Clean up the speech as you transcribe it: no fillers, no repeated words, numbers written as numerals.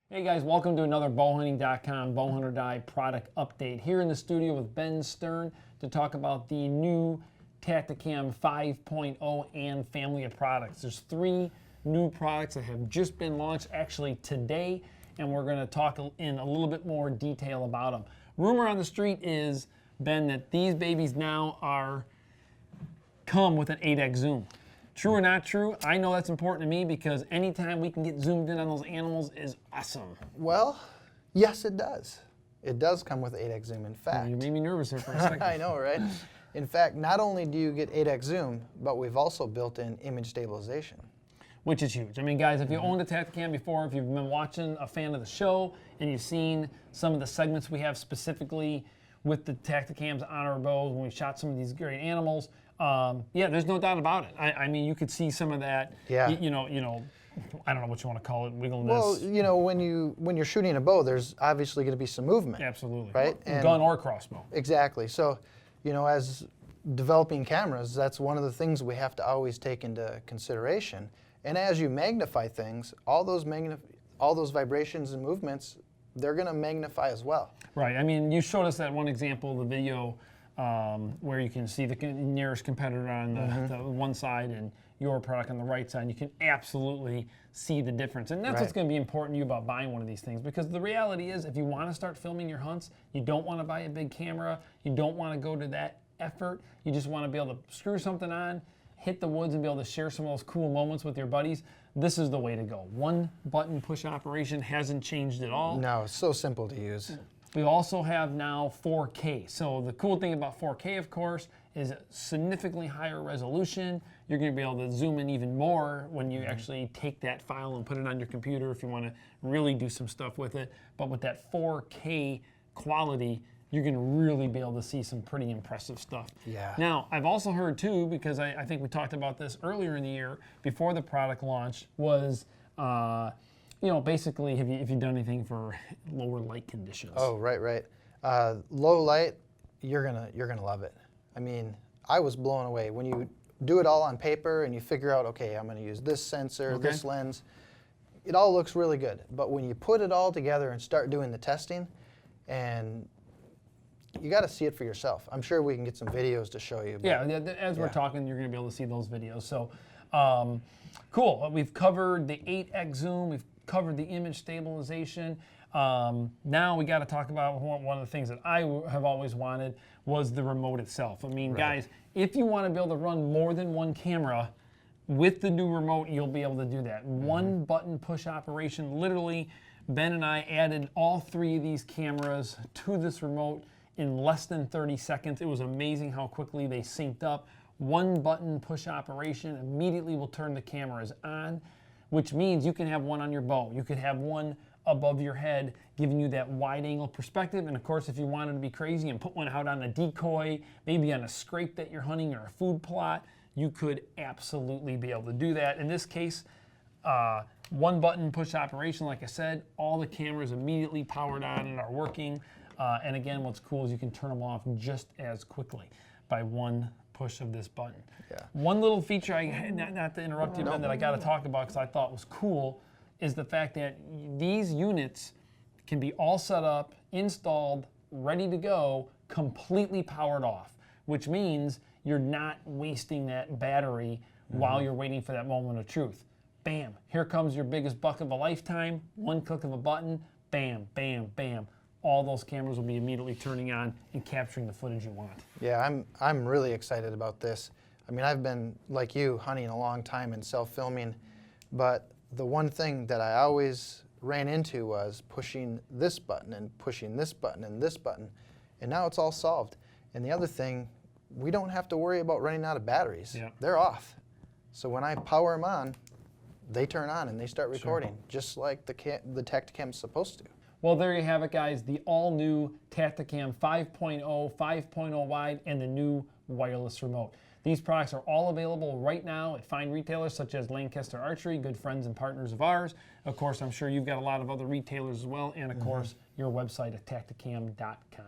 Hey guys, welcome to another Bowhunting.com Bowhunt or Die product update. Here in the studio with Ben Stern to talk about the new Tactacam 5.0 and family of products. There's 3 new products that have just been launched actually today, and we're going to talk in a little bit more detail about them. Rumor on the street is, Ben, that these babies now come with an 8x zoom. True or not true? I know that's important to me because anytime we can get zoomed in on those animals is awesome. Well, yes, it does. It does come with 8x zoom. In fact, You made me nervous there for a second. I know, right? In fact, not only do you get 8x zoom, but we've also built in image stabilization. Which is huge. I mean, guys, if you owned a Tactacam before, if you've been watching, a fan of the show, and you've seen some of the segments we have specifically with the Tactacams on our bows when we shot some of these great animals, yeah, there's no doubt about it. I mean, you could see some of that. Yeah. You know, I don't know what you want to call it, wiggleness. Well, you know, when you're shooting a bow, there's obviously going to be some movement. Absolutely. Right? And gun or crossbow. Exactly. So, you know, as developing cameras, that's one of the things we have to always take into consideration. And as you magnify things, all those vibrations and movements, they're going to magnify as well. Right. I mean, you showed us that one example of the video where you can see the nearest competitor on the one side and your product on the right side. And you can absolutely see the difference. And that's what's going to be important to you about buying one of these things. Because the reality is, if you want to start filming your hunts, you don't want to buy a big camera. You don't want to go to that effort. You just want to be able to screw something on, hit the woods, and be able to share some of those cool moments with your buddies. This is the way to go. One button push operation hasn't changed at all. No, it's so simple to use. We also have now 4K. So the cool thing about 4K, of course, is significantly higher resolution. You're going to be able to zoom in even more when you actually take that file and put it on your computer if you want to really do some stuff with it. But with that 4K quality, you're going to really be able to see some pretty impressive stuff. Yeah. Now, I've also heard too, because I think we talked about this earlier in the year before the product launch, was you know, basically, have you done anything for lower light conditions? Oh, right. Low light, you're gonna love it. I mean, I was blown away when you do it all on paper and you figure out, okay, I'm gonna use this sensor, this lens. It all looks really good, but when you put it all together and start doing the testing, and you got to see it for yourself. I'm sure we can get some videos to show you. Yeah, as we're talking, you're going to be able to see those videos. So, cool. We've covered the 8x zoom. We've covered the image stabilization. Now we got to talk about one of the things that I have always wanted was the remote itself. I mean, guys, if you want to be able to run more than one camera with the new remote, you'll be able to do that. One button push operation. Literally, Ben and I added all 3 of these cameras to this remote in less than 30 seconds. It was amazing how quickly they synced up. One button push operation immediately will turn the cameras on, which means you can have one on your bow. You could have one above your head, giving you that wide angle perspective. And of course, if you wanted to be crazy and put one out on a decoy, maybe on a scrape that you're hunting or a food plot, you could absolutely be able to do that. In this case, one button push operation, like I said, all the cameras immediately powered on and are working. And again, what's cool is you can turn them off just as quickly by one push of this button. Yeah. One little feature, not to interrupt you, Ben, that I got to talk about because I thought was cool is the fact that these units can be all set up, installed, ready to go, completely powered off, which means you're not wasting that battery while you're waiting for that moment of truth. Bam, here comes your biggest buck of a lifetime, one click of a button, bam, bam, bam. All those cameras will be immediately turning on and capturing the footage you want. Yeah, I'm really excited about this. I mean, I've been, like you, hunting a long time and self-filming, but the one thing that I always ran into was pushing this button and pushing this button and this button, and now it's all solved. And the other thing, we don't have to worry about running out of batteries. Yeah. They're off. So when I power them on, they turn on and they start recording, just like the Tactacam's supposed to. Well, there you have it, guys. The all-new Tactacam 5.0, 5.0 wide, and the new wireless remote. These products are all available right now at fine retailers such as Lancaster Archery, good friends and partners of ours. Of course, I'm sure you've got a lot of other retailers as well, and of course, your website at Tactacam.com.